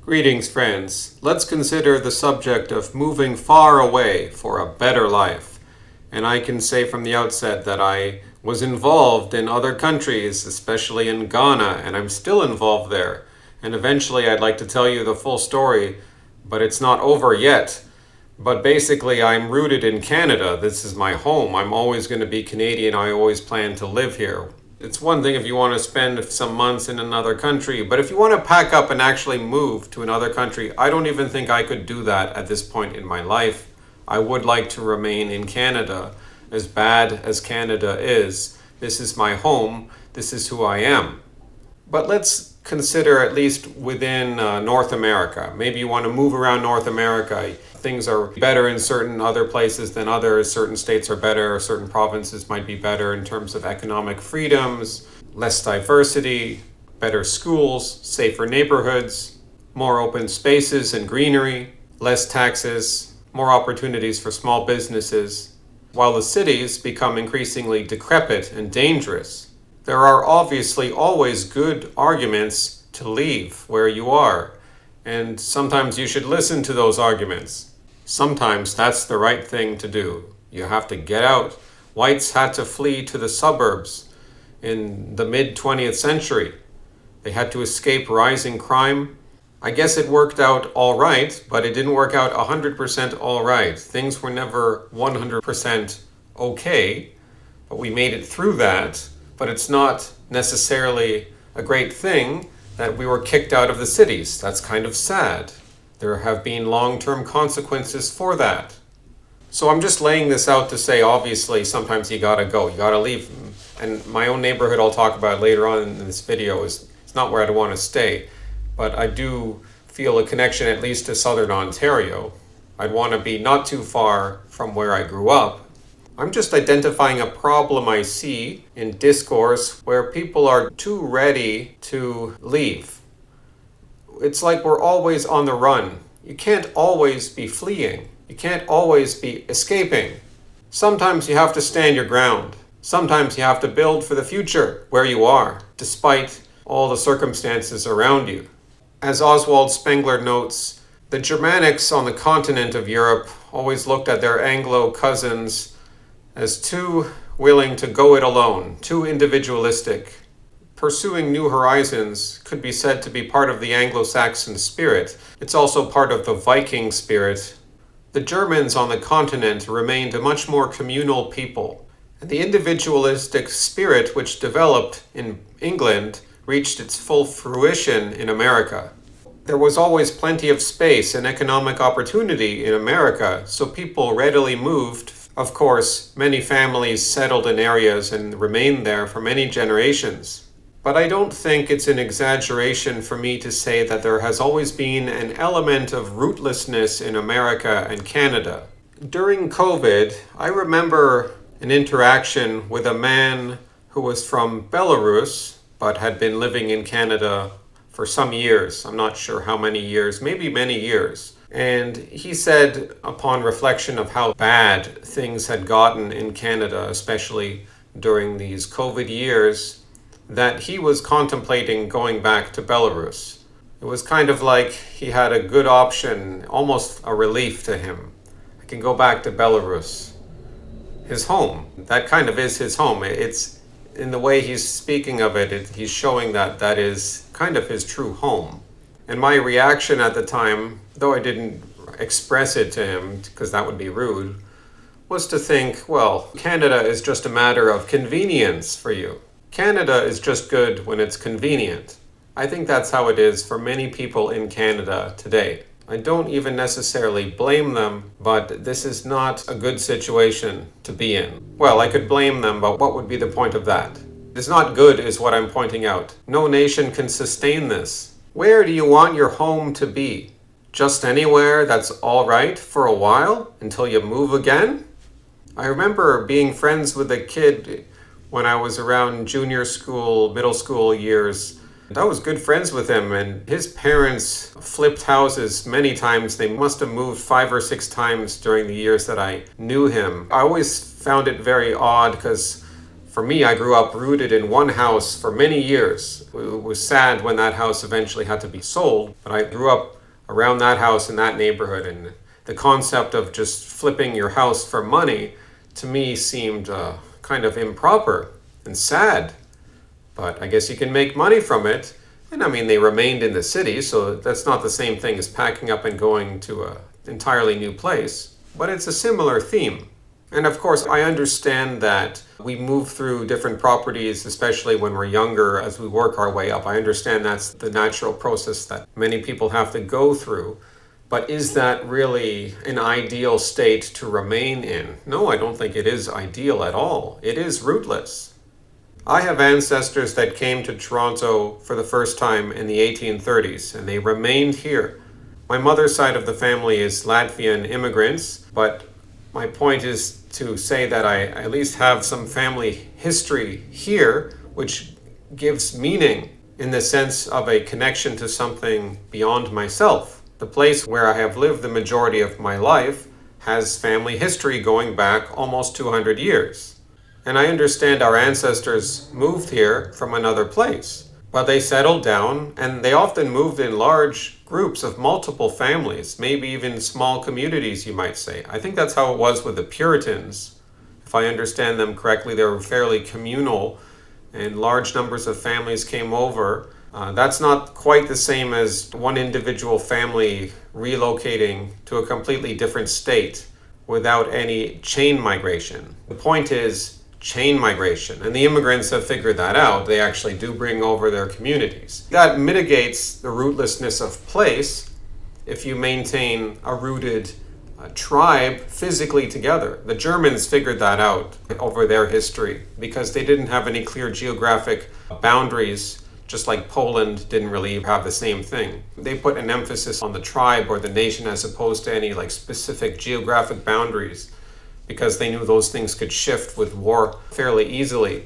Greetings, friends. Let's consider the subject of moving far away for a better life. And I can say from the outset that I was involved in other countries, especially in Ghana, and I'm still involved there. And eventually I'd like to tell you the full story, but it's not over yet. But basically, I'm rooted in Canada. This is my home. I'm always going to be Canadian. I always plan to live here. It's one thing if you want to spend some months in another country, but if you want to pack up and actually move to another country, I don't even think I could do that at this point in my life. I would like to remain in Canada. As bad as Canada is, this is my home. This is who I am. But let's consider at least within North America. Maybe you want to move around North America. Things are better in certain other places than others. Certain states are better. Certain provinces might be better in terms of economic freedoms, less diversity, better schools, safer neighborhoods, more open spaces and greenery, less taxes, more opportunities for small businesses, while the cities become increasingly decrepit and dangerous. There are obviously always good arguments to leave where you are, and sometimes you should listen to those arguments. Sometimes that's the right thing to do. You have to get out. Whites had to flee to the suburbs in the mid-20th century. They had to escape rising crime. I guess it worked out all right, but it didn't work out 100% all right. Things were never 100% okay, but we made it through that. But it's not necessarily a great thing that we were kicked out of the cities. That's kind of sad. There have been long-term consequences for that. So I'm just laying this out to say, obviously, sometimes you gotta go, you gotta leave. And my own neighborhood, I'll talk about later on in this video, it's not where I'd want to stay. But I do feel a connection at least to Southern Ontario. I'd want to be not too far from where I grew up. I'm just identifying a problem I see in discourse where people are too ready to leave. It's like we're always on the run. You can't always be fleeing. You can't always be escaping. Sometimes you have to stand your ground. Sometimes you have to build for the future where you are, despite all the circumstances around you. As Oswald Spengler notes, the Germanics on the continent of Europe always looked at their Anglo cousins as too willing to go it alone, too individualistic. Pursuing new horizons could be said to be part of the Anglo-Saxon spirit. It's also part of the Viking spirit. The Germans on the continent remained a much more communal people, and the individualistic spirit which developed in England reached its full fruition in America. There was always plenty of space and economic opportunity in America, so people readily moved. Of course, many families settled in areas and remained there for many generations. But I don't think it's an exaggeration for me to say that there has always been an element of rootlessness in America and Canada. During COVID, I remember an interaction with a man who was from Belarus, but had been living in Canada for some years. I'm not sure how many years, maybe many years. And he said, upon reflection of how bad things had gotten in Canada, especially during these COVID years, that he was contemplating going back to Belarus. It was kind of like he had a good option, almost a relief to him. I can go back to Belarus, his home. That kind of is his home. It's in the way he's speaking of it, he's showing that that is kind of his true home. And my reaction at the time, though I didn't express it to him, because that would be rude, was to think, well, Canada is just a matter of convenience for you. Canada is just good when it's convenient. I think that's how it is for many people in Canada today. I don't even necessarily blame them, but this is not a good situation to be in. Well, I could blame them, but what would be the point of that? It's not good is what I'm pointing out. No nation can sustain this. Where do you want your home to be? Just anywhere that's all right for a while until you move again? I remember being friends with a kid when I was around junior school, middle school years. I was good friends with him, and his parents flipped houses many times. They must have moved 5 or 6 times during the years that I knew him. I always found it very odd because For me, I grew up rooted in one house for many years. It was sad when that house eventually had to be sold, but I grew up around that house in that neighborhood, and the concept of just flipping your house for money to me seemed kind of improper and sad. But I guess you can make money from it. And I mean, they remained in the city, so that's not the same thing as packing up and going to an entirely new place. But it's a similar theme. And of course, I understand that we move through different properties, especially when we're younger, as we work our way up. I understand that's the natural process that many people have to go through. But is that really an ideal state to remain in? No, I don't think it is ideal at all. It is rootless. I have ancestors that came to Toronto for the first time in the 1830s, and they remained here. My mother's side of the family is Latvian immigrants, but my point is to say that I at least have some family history here, which gives meaning in the sense of a connection to something beyond myself. The place where I have lived the majority of my life has family history going back almost 200 years. And I understand our ancestors moved here from another place, but they settled down, and they often moved in large groups of multiple families, maybe even small communities, you might say. I think that's how it was with the Puritans. If I understand them correctly, they were fairly communal, and large numbers of families came over. That's not quite the same as one individual family relocating to a completely different state without any chain migration. The point is, chain migration, and the immigrants have figured that out. They actually do bring over their communities. That mitigates the rootlessness of place if you maintain a rooted tribe physically together. The Germans figured that out over their history because they didn't have any clear geographic boundaries, just like Poland didn't really have the same thing. They put an emphasis on the tribe or the nation as opposed to any like specific geographic boundaries, because they knew those things could shift with war fairly easily.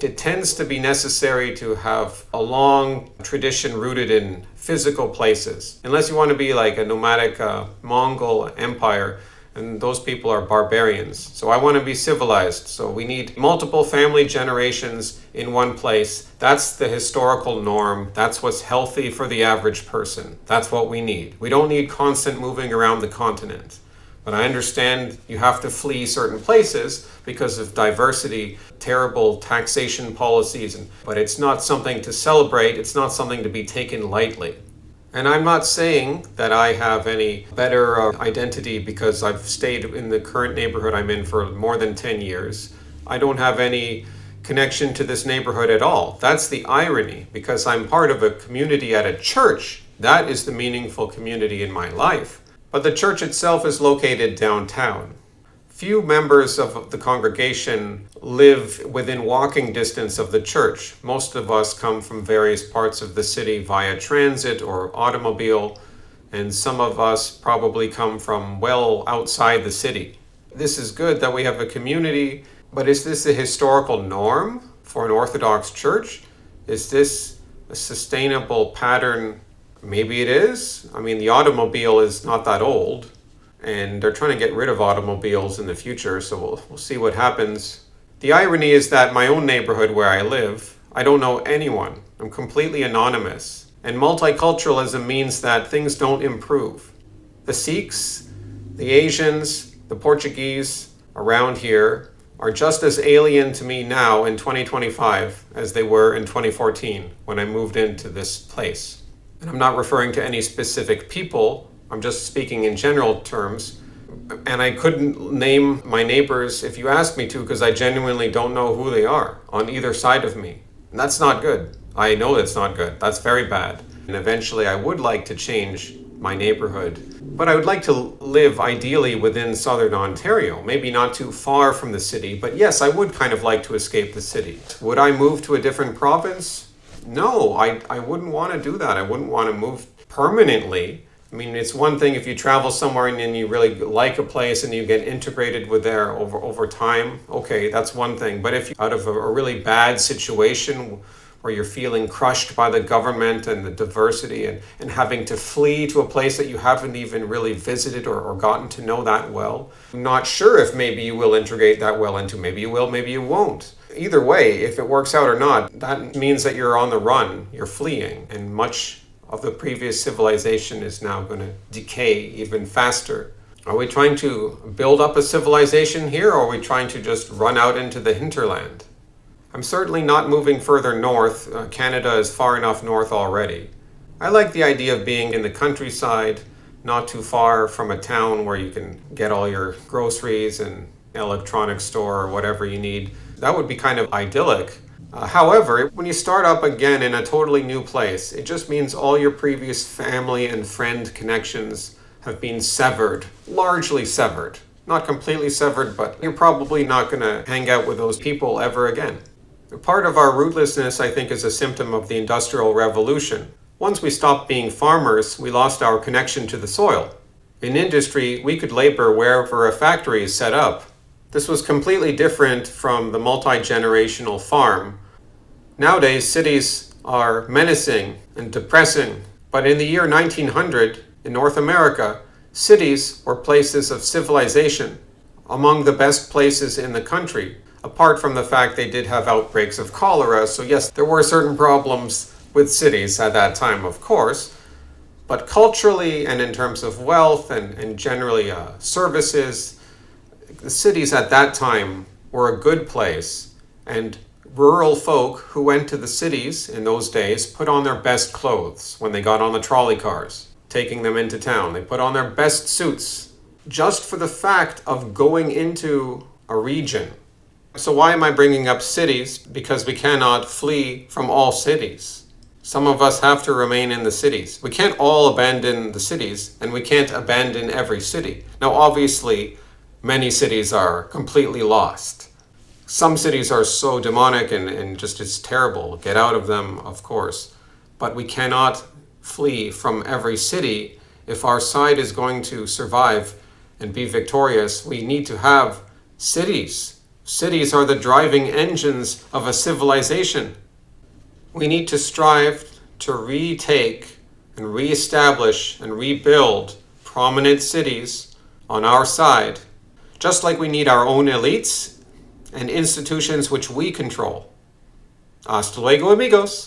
It tends to be necessary to have a long tradition rooted in physical places, unless you want to be like a nomadic Mongol empire, and those people are barbarians. So I want to be civilized, so we need multiple family generations in one place. That's the historical norm. That's what's healthy for the average person. That's what we need. We don't need constant moving around the continent. But I understand you have to flee certain places because of diversity, terrible taxation policies, but it's not something to celebrate. It's not something to be taken lightly. And I'm not saying that I have any better identity because I've stayed in the current neighborhood I'm in for more than 10 years. I don't have any connection to this neighborhood at all. That's the irony, because I'm part of a community at a church. That is the meaningful community in my life. But the church itself is located downtown. Few members of the congregation live within walking distance of the church. Most of us come from various parts of the city via transit or automobile, and some of us probably come from well outside the city. This is good that we have a community, but is this a historical norm for an Orthodox church? Is this a sustainable pattern? Maybe it is. I mean, the automobile is not that old, and they're trying to get rid of automobiles in the future, so we'll see what happens. The irony is that my own neighborhood where I live, I don't know anyone. I'm completely anonymous. And multiculturalism means that things don't improve. The Sikhs, the Asians, the Portuguese around here are just as alien to me now in 2025 as they were in 2014 when I moved into this place. And I'm not referring to any specific people, I'm just speaking in general terms. And I couldn't name my neighbors if you asked me to, because I genuinely don't know who they are on either side of me. And that's not good. I know that's not good. That's very bad. And eventually I would like to change my neighborhood. But I would like to live ideally within southern Ontario, maybe not too far from the city, but yes, I would kind of like to escape the city. Would I move to a different province? No, I wouldn't want to do that. I wouldn't want to move permanently. I mean, it's one thing if you travel somewhere and you really like a place and you get integrated with there over time. Okay, that's one thing. But if you're out of a really bad situation where you're feeling crushed by the government and the diversity and having to flee to a place that you haven't even really visited or gotten to know that well, I'm not sure if maybe you will integrate that well into. Maybe you will, maybe you won't. Either way, if it works out or not, that means that you're on the run, you're fleeing, and much of the previous civilization is now going to decay even faster. Are we trying to build up a civilization here, or are we trying to just run out into the hinterland? I'm certainly not moving further north. Canada is far enough north already. I like the idea of being in the countryside, not too far from a town where you can get all your groceries and electronics store or whatever you need. That would be kind of idyllic. However, when you start up again in a totally new place, it just means all your previous family and friend connections have been severed, largely severed. Not completely severed, but you're probably not going to hang out with those people ever again. Part of our rootlessness, I think, is a symptom of the Industrial Revolution. Once we stopped being farmers, we lost our connection to the soil. In industry, we could labor wherever a factory is set up. This was completely different from the multi-generational farm. Nowadays, cities are menacing and depressing, but in the year 1900, in North America, cities were places of civilization, among the best places in the country, apart from the fact they did have outbreaks of cholera. So yes, there were certain problems with cities at that time, of course, but culturally and in terms of wealth and generally services, the cities at that time were a good place, and rural folk who went to the cities in those days put on their best clothes when they got on the trolley cars, taking them into town. They put on their best suits just for the fact of going into a region. So why am I bringing up cities? Because we cannot flee from all cities. Some of us have to remain in the cities. We can't all abandon the cities, and we can't abandon every city. Now, obviously, many cities are completely lost. Some cities are so demonic and just it's terrible. Get out of them, of course. But we cannot flee from every city. If our side is going to survive and be victorious, we need to have cities. Cities are the driving engines of a civilization. We need to strive to retake and reestablish and rebuild prominent cities on our side, just like we need our own elites and institutions which we control. Hasta luego, amigos.